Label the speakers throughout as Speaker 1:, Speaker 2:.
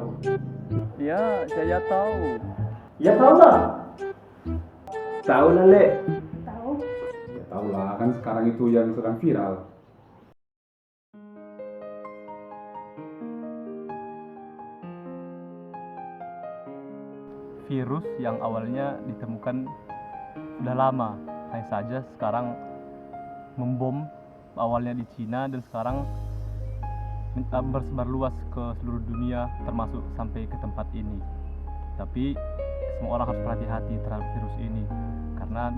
Speaker 1: tahu?
Speaker 2: Ya, saya tahu.
Speaker 1: Ya tahu lah. Tahu lah, Le.
Speaker 3: Tahu?
Speaker 4: Ya tahu lah, kan sekarang itu yang sedang viral.
Speaker 2: Virus yang awalnya ditemukan sudah lama, hanya saja sekarang membom, awalnya di Cina dan sekarang bersebar luas ke seluruh dunia termasuk sampai ke tempat ini. Tapi semua orang harus berhati-hati terhadap virus ini karena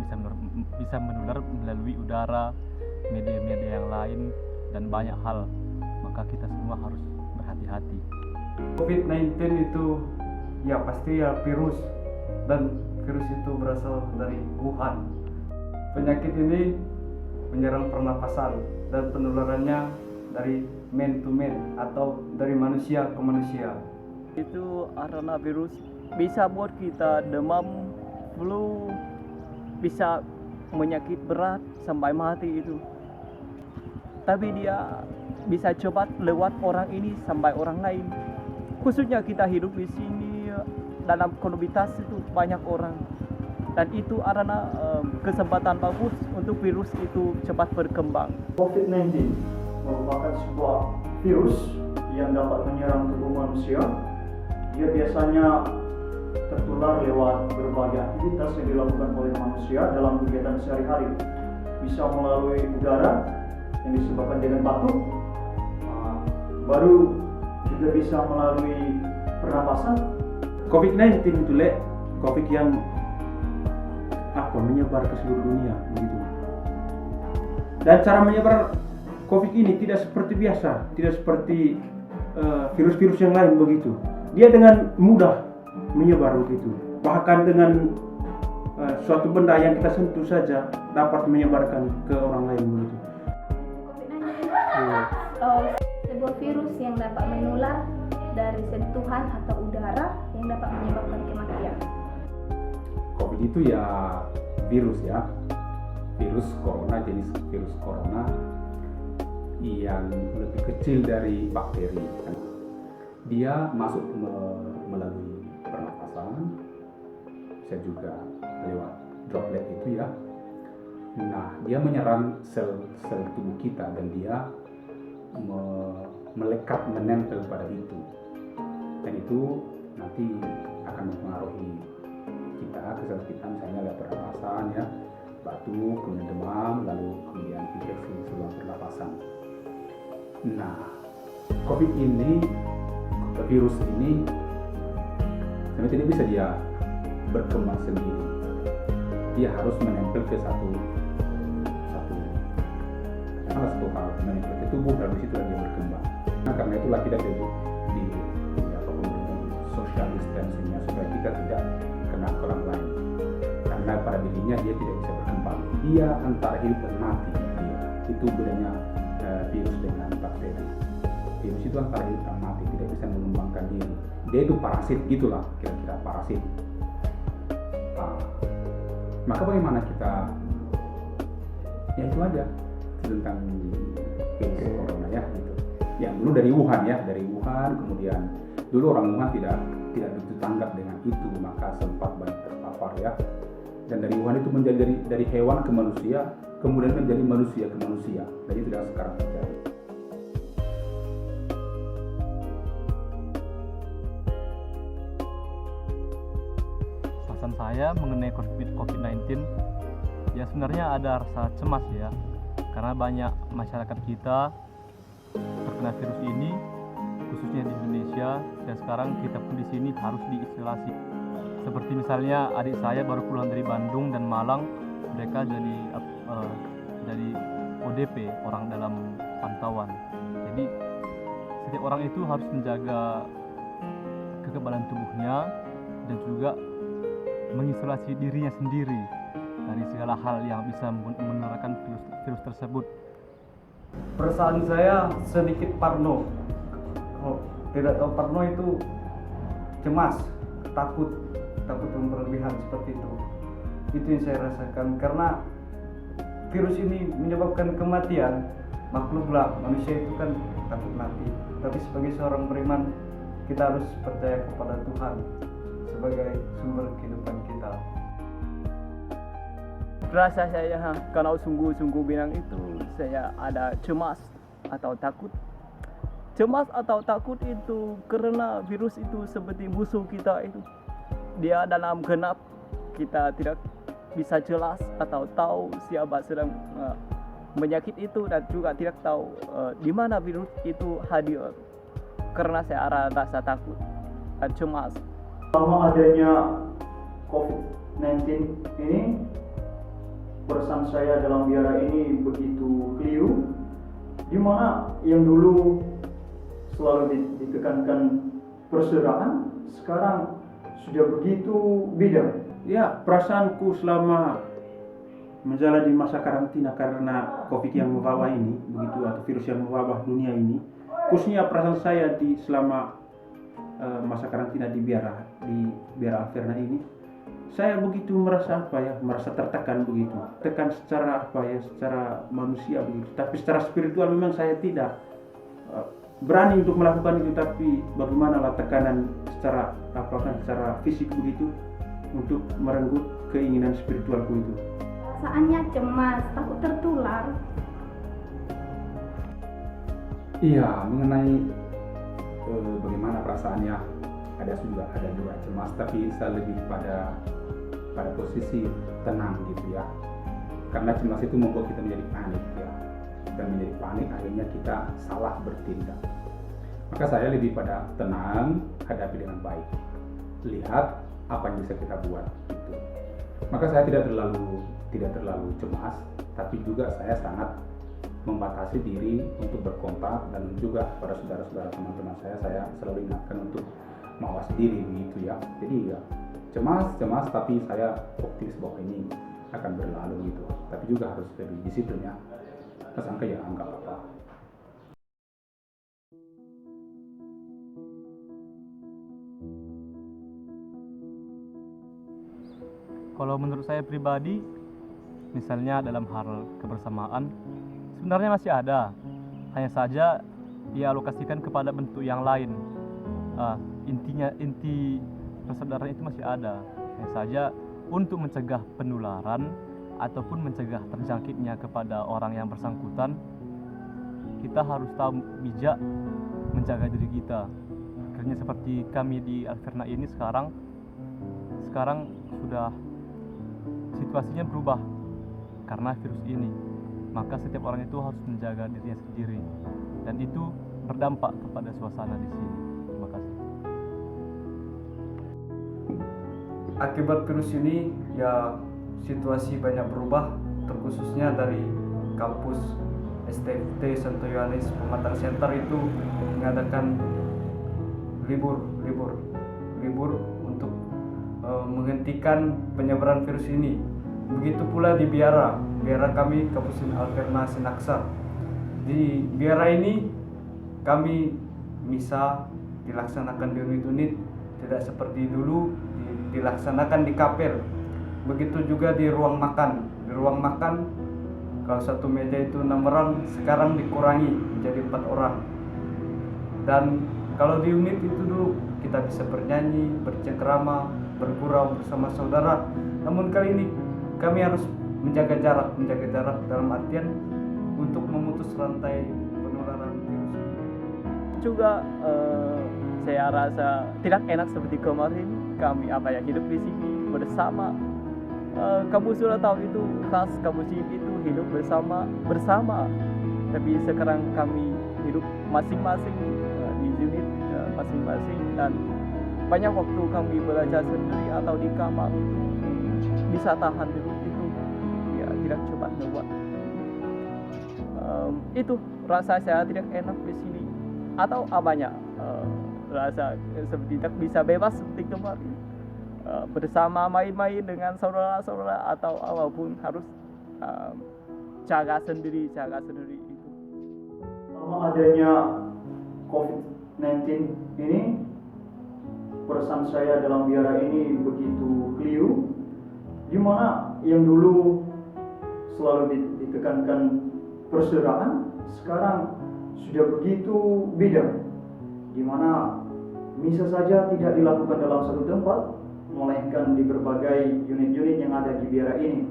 Speaker 2: bisa menular melalui udara, media-media yang lain dan banyak hal. Maka kita semua harus berhati-hati.
Speaker 1: COVID-19 itu ya pasti ya virus, dan virus itu berasal dari Wuhan. Penyakit ini menyerang pernapasan dan penularannya dari man to man atau dari manusia ke manusia.
Speaker 2: Itu karena virus bisa buat kita demam, flu, bisa menyakit berat sampai mati itu. Tapi dia bisa cepat lewat orang ini sampai orang lain. Khususnya kita hidup di sini dalam komunitas itu banyak orang, dan itu adalah kesempatan bagus untuk virus itu cepat berkembang.
Speaker 1: COVID-19 merupakan sebuah virus yang dapat menyerang tubuh manusia. Dia biasanya tertular lewat berbagai aktivitas yang dilakukan oleh manusia dalam kegiatan sehari-hari. Bisa melalui udara yang disebabkan dengan batuk, baru juga bisa melalui pernapasan.
Speaker 4: COVID-19 itu, Le, COVID yang menyebar ke seluruh dunia begitu. Dan cara menyebar COVID ini tidak seperti biasa, tidak seperti virus-virus yang lain begitu. Dia dengan mudah menyebar begitu. Bahkan dengan suatu benda yang kita sentuh saja dapat menyebarkan ke orang lain begitu.
Speaker 3: COVID-19 sebuah virus yang dapat menular dari sentuhan atau udara yang dapat menyebabkan kematian.
Speaker 4: COVID itu ya virus ya, virus corona, jenis virus corona yang lebih kecil dari bakteri. Dia masuk melalui pernapasan, bisa juga lewat droplet itu ya. Nah, dia menyerang sel-sel tubuh kita dan dia melekat, menempel pada itu. Dan itu nanti akan mempengaruhi kita, kesehatan kita, misalnya lewat pernapasan ya, batuk, kemudian demam, lalu kemudian infeksi saluran pernapasan. Nah, COVID ini, virus ini sebenarnya tidak bisa dia berkembang sendiri. Dia harus menempel ke satu hal, menempel ke tubuh, dan di situ dia berkembang. Nah, karena itulah kita di social distancing-nya supaya kita tidak kena ke orang lain. Karena pada dirinya dia tidak bisa berkembang. Dia antara hidup dan mati. Itu bedanya virus dengan bakteri. Virus itu antara hidup dan mati, tidak bisa mengembangkan diri. Dia itu parasit gitulah, kira-kira parasit. Maka bagaimana kita? Ya itu aja tentang virus corona ya gitu. Yang dulu dari Wuhan ya, kemudian dulu orang Wuhan tidak begitu tanggap dengan itu, maka sempat banyak terpapar ya. Dan dari Wuhan itu menjadi dari hewan ke manusia, kemudian menjadi manusia ke manusia. Dan itu tidak sekarang terjadi.
Speaker 2: Pesan saya mengenai COVID-19, ya sebenarnya ada rasa cemas ya, karena banyak masyarakat kita terkena virus ini, khususnya di Indonesia, dan sekarang kita pun di sini harus diisolasi. Seperti misalnya adik saya baru pulang dari Bandung dan Malang, mereka jadi ODP, orang dalam pantauan. Jadi setiap orang itu harus menjaga kekebalan tubuhnya dan juga mengisolasi dirinya sendiri dari segala hal yang bisa menularkan virus tersebut.
Speaker 1: Perasaan saya sedikit parno. Kalau tidak tahu parno itu cemas, takut yang berlebihan seperti itu. Itu yang saya rasakan, karena virus ini menyebabkan kematian. Maklumlah, manusia itu kan takut mati. Tapi sebagai seorang beriman,
Speaker 5: kita harus percaya kepada Tuhan sebagai sumber kehidupan kita.
Speaker 6: Rasa saya kalau sungguh-sungguh bilang itu saya ada cemas atau takut. Cemas atau takut itu karena virus itu seperti musuh kita itu. Dia dalam genap, kita tidak bisa jelas atau tahu siapa sedang menyakit itu, dan juga tidak tahu di mana virus itu hadir. Karena saya rasa takut dan cemas.
Speaker 1: Selama adanya COVID-19 ini, pesan saya dalam biara ini begitu clear, di mana yang dulu selalu ditekankan persaudaraan, sekarang sudah begitu beda.
Speaker 4: Ya, perasaanku selama menjalani masa karantina karena COVID yang mewabah ini, begitu, atau virus yang mewabah dunia ini, khususnya perasaan saya selama masa karantina di biara Alverna ini, saya begitu merasa merasa tertekan begitu, tekan secara secara manusia begitu, tapi secara spiritual memang saya tidak berani untuk melakukan itu, tapi bagaimanalah tekanan secara secara fisik begitu untuk merenggut keinginan spiritualku itu.
Speaker 3: Perasaannya cemas, takut tertular.
Speaker 4: Iya, mengenai bagaimana perasaannya, ada juga cemas, tapi saya lebih pada posisi tenang gitu ya. Karena cemas itu membuat kita menjadi panik ya. Dan menjadi panik akhirnya kita salah bertindak. Maka saya lebih pada tenang, hadapi dengan baik. Lihat apa yang bisa kita buat gitu. Maka saya tidak terlalu cemas, tapi juga saya sangat membatasi diri untuk berkontak, dan juga pada saudara-saudara teman-teman saya selalu ingatkan untuk mawas diri begitu ya. Jadi ya cemas tapi saya optimis bahwa ini akan berlalu gitu. Tapi juga harus lebih disiplin ya. Tersangka ya anggap apa.
Speaker 2: Kalau menurut saya pribadi, misalnya dalam hal kebersamaan, sebenarnya masih ada. Hanya saja dialokasikan kepada bentuk yang lain. Inti persaudaraan itu masih ada. Hanya saja untuk mencegah penularan ataupun mencegah terjangkitnya kepada orang yang bersangkutan, kita harus tahu bijak menjaga diri kita. Akhirnya seperti kami di Alverna ini sekarang sudah situasinya berubah karena virus ini. Maka setiap orang itu harus menjaga dirinya sendiri, dan itu berdampak kepada suasana di sini. Terima kasih.
Speaker 5: Akibat virus ini ya situasi banyak berubah, terkhususnya dari kampus STFT Santo Yohanes Pematang Center itu mengadakan libur untuk menghentikan penyebaran virus ini. Begitu pula di biara kami kampus Alverna Sinaksa. Di biara ini kami misa dilaksanakan di unit-unit, tidak seperti dulu dilaksanakan di kapel. Begitu juga di ruang makan. Di ruang makan, kalau satu meja itu 6 orang, sekarang dikurangi menjadi 4 orang. Dan kalau di unit itu dulu kita bisa bernyanyi, bercengkrama, bergurau bersama saudara. Namun kali ini kami harus menjaga jarak dalam artian untuk memutus rantai penularan virus ini.
Speaker 6: Juga saya rasa tidak enak seperti kemarin kami hidup di sini bersama. Kamu sudah tahu itu khas kamu sini itu hidup bersama. Tapi sekarang kami hidup masing-masing di unit masing-masing, dan banyak waktu kami belajar sendiri atau di kamar bisa tahan dulu itu ya, tidak cepat membuat itu rasa saya tidak enak di sini. Atau apanya rasa seperti tidak bisa bebas seperti kemarin bersama main-main dengan saudara-saudara, atau apapun harus jaga sendiri itu.
Speaker 1: Selama adanya COVID-19 ini, pesan saya dalam biara ini begitu clear, di mana yang dulu selalu ditekankan persaudaraan, sekarang sudah begitu beda, di mana Misa saja tidak dilakukan dalam satu tempat, melainkan di berbagai unit-unit yang ada di biara ini.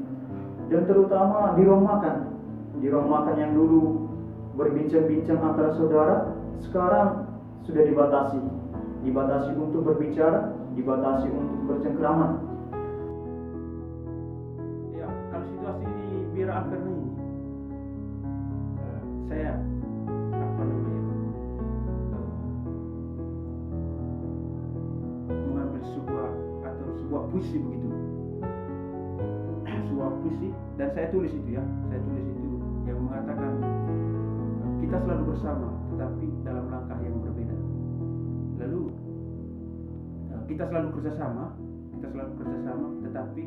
Speaker 1: Dan terutama di ruang makan. Di ruang makan yang dulu berbincang-bincang antara saudara, sekarang sudah dibatasi. Dibatasi untuk berbicara, dibatasi untuk bercengkrama.
Speaker 4: Ya, kalau situasi di biara Alverna ini, saya mengambil sebuah puisi begitu, sebuah puisi, dan saya tulis itu yang mengatakan kita selalu bersama, tetapi dalam langkah yang berbeda. Lalu kita selalu kerjasama, tetapi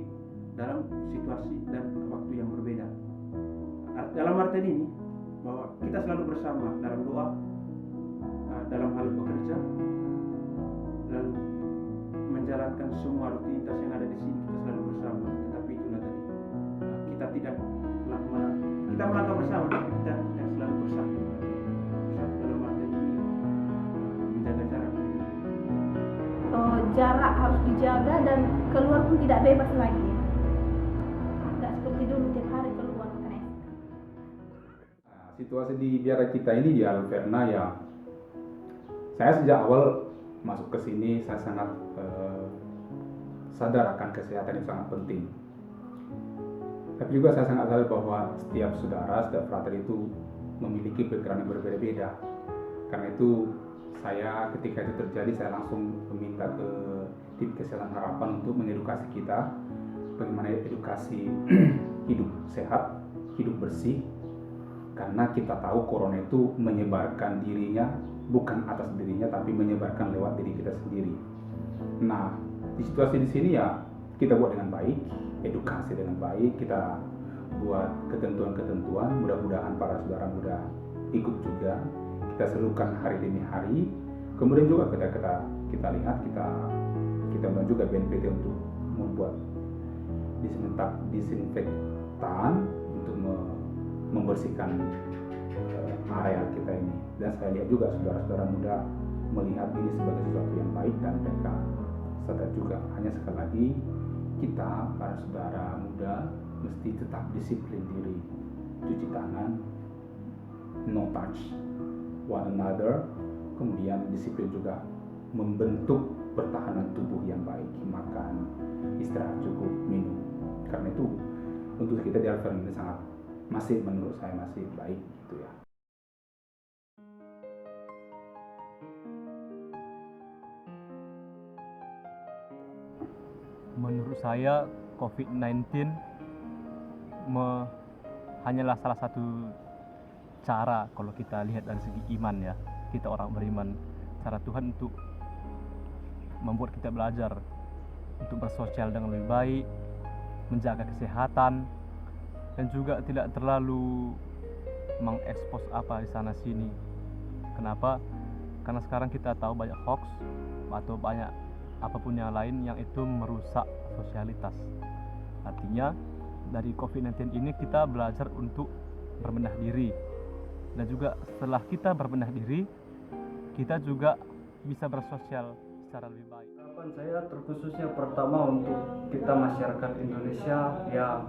Speaker 4: dalam situasi dan waktu yang berbeda. Dalam artian ini bahwa kita selalu bersama dalam doa, dalam hal bekerja, lalu menjalankan semua rutinitas yang ada di sini, kita selalu bersama. Tetapi itulah tadi, kita tidak kita melangkah bersama, tapi kita tidak selalu bersatu. Bersatu dalam artian ini menjaga jarak.
Speaker 3: Jarak harus dijaga dan keluar pun tidak bebas lagi. Tidak seperti dulu tiap hari keluar makan es.
Speaker 4: Situasi di biara kita ini di Alverna ya, saya sejak awal masuk ke sini saya sangat sadar akan kesehatan yang sangat penting. Tapi juga saya sangat sadar bahwa setiap saudara, setiap frater itu memiliki pikiran yang berbeda-beda. Karena itu saya ketika itu terjadi saya langsung meminta ke tim kesehatan harapan untuk mengedukasi kita bagaimana edukasi hidup sehat, hidup bersih. Karena kita tahu corona itu menyebarkan dirinya bukan atas dirinya, tapi menyebarkan lewat diri kita sendiri. Nah, di situasi di sini ya kita buat dengan baik, edukasi dengan baik, kita buat ketentuan-ketentuan. Mudah-mudahan para saudara muda ikut juga. Kita serukan hari demi hari. Kemudian juga kita lihat kita undang juga BNPT untuk membuat disinfektan untuk membersihkan area kita ini. Dan saya lihat juga saudara-saudara muda melihat ini sebagai sesuatu yang baik dan mereka sadar juga. Hanya sekali lagi kita para saudara muda mesti tetap disiplin diri, cuci tangan, no touch one another, kemudian disiplin juga membentuk pertahanan tubuh yang baik, makan, istirahat cukup, minum. Karena itu untuk kita di Alverna ini masih menurut saya masih baik gitu ya.
Speaker 2: Menurut saya COVID-19 hanyalah salah satu cara kalau kita lihat dari segi iman ya, kita orang beriman, cara Tuhan untuk membuat kita belajar untuk bersosial dengan lebih baik, menjaga kesehatan, dan juga tidak terlalu mengekspos apa di sana sini. Kenapa? Karena sekarang kita tahu banyak hoax atau banyak apapun yang lain yang itu merusak sosialitas. Artinya dari COVID-19 ini kita belajar untuk berbenah diri. Dan juga setelah kita berbenah diri, kita juga bisa bersosial secara lebih baik.
Speaker 5: Harapan saya terkhususnya pertama untuk kita masyarakat Indonesia ya,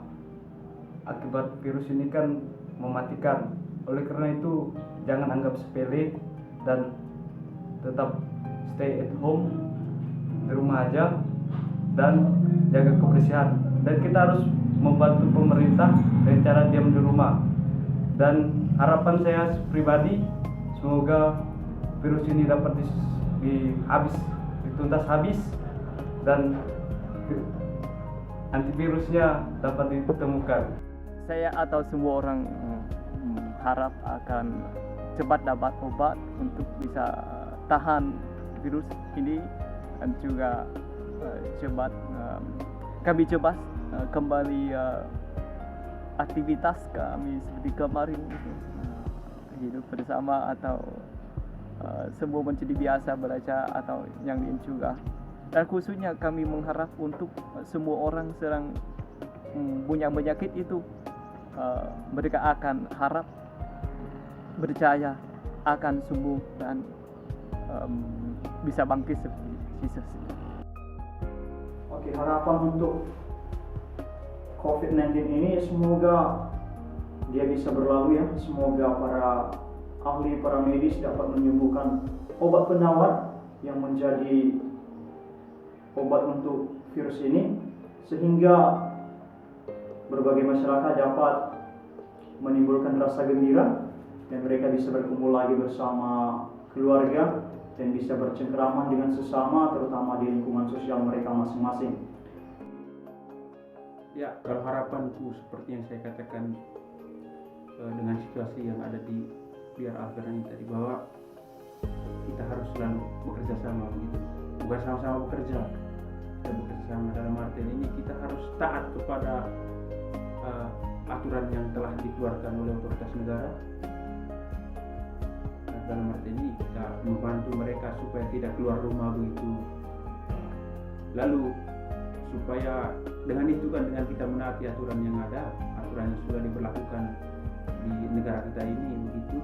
Speaker 5: akibat virus ini kan mematikan. Oleh karena itu jangan anggap sepele dan tetap stay at home, di rumah aja, dan jaga kebersihan. Dan kita harus membantu pemerintah dengan cara diam di rumah. Dan harapan saya pribadi, semoga virus ini dapat dituntas habis dan antivirusnya dapat ditemukan.
Speaker 6: Saya atau semua orang harap akan cepat dapat obat untuk bisa tahan virus ini, dan juga kami coba kembali aktivitas kami seperti kemarin, hidup bersama atau semua menjadi biasa belajar atau yang lain juga. Dan khususnya kami mengharap untuk semua orang sedang punya penyakit itu, mereka akan harap percaya akan sembuh dan bisa bangkit seperti Yesus.
Speaker 1: Oke, harapan untuk COVID-19 ini semoga dia bisa berlalu ya. Semoga para ahli, para medis dapat menyembuhkan obat penawar yang menjadi obat untuk virus ini, sehingga berbagai masyarakat dapat menimbulkan rasa gembira dan mereka bisa berkumpul lagi bersama keluarga dan bisa bercengkrama dengan sesama, terutama di lingkungan sosial mereka masing-masing.
Speaker 4: Ya, kalau harapanku seperti yang saya katakan dengan situasi yang ada di biar Alveran ini tadi, bahwa kita harus selalu bekerja sama begitu. Bukan sama-sama bekerja, kita bekerja sama dalam arti ini kita harus taat kepada aturan yang telah dikeluarkan oleh otoritas negara. Dalam arti ini kita membantu mereka supaya tidak keluar rumah begitu. Lalu supaya dengan itu kan, dengan kita menaati aturan yang ada, aturan yang sudah diberlakukan di negara kita ini begitu,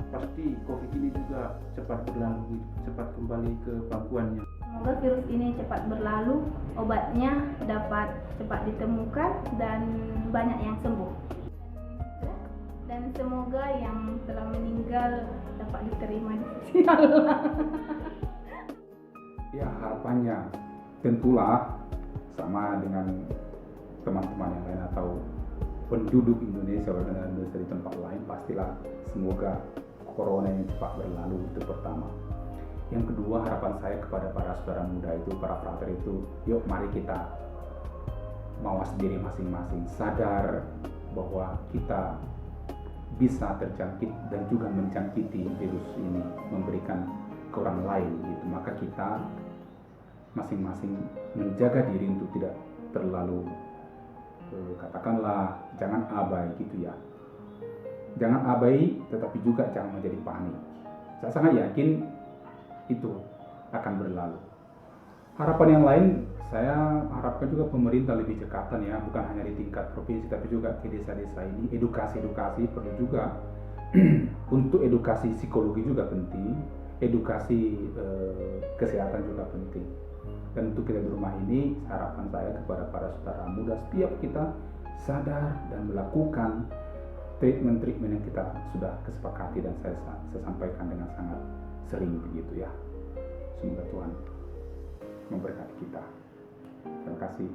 Speaker 4: pasti COVID ini juga cepat berlalu, cepat kembali ke pangkuannya.
Speaker 3: Semoga virus ini cepat berlalu, obatnya dapat cepat ditemukan dan banyak yang sembuh. Dan semoga yang telah meninggal dapat diterima di sisi Allah.
Speaker 4: Ya, harapannya tentulah sama dengan teman-teman yang lain atau penduduk Indonesia dan Indonesia di tempat lain, pastilah semoga corona ini cepat berlalu. Itu pertama. Yang kedua, harapan saya kepada para saudara muda itu, para frater itu, yuk mari kita mawas diri masing-masing, sadar bahwa kita bisa terjangkit dan juga menjangkiti virus ini, memberikan ke orang lain gitu. Maka kita masing-masing menjaga diri untuk tidak terlalu katakanlah jangan abai gitu ya. Jangan abai, tetapi juga jangan menjadi panik. Saya sangat yakin itu akan berlalu. Harapan yang lain, saya harapkan juga pemerintah lebih cekatan ya, bukan hanya di tingkat provinsi tapi juga ke desa-desa ini. Edukasi perlu juga. Untuk edukasi psikologi juga penting, edukasi kesehatan juga penting. Dan untuk kita di rumah ini, harapan saya kepada para saudara muda, setiap kita sadar dan melakukan treatment yang kita sudah kesepakati dan saya sampaikan dengan sangat sering begitu ya. Semoga Tuhan memberkati kita. Terima kasih.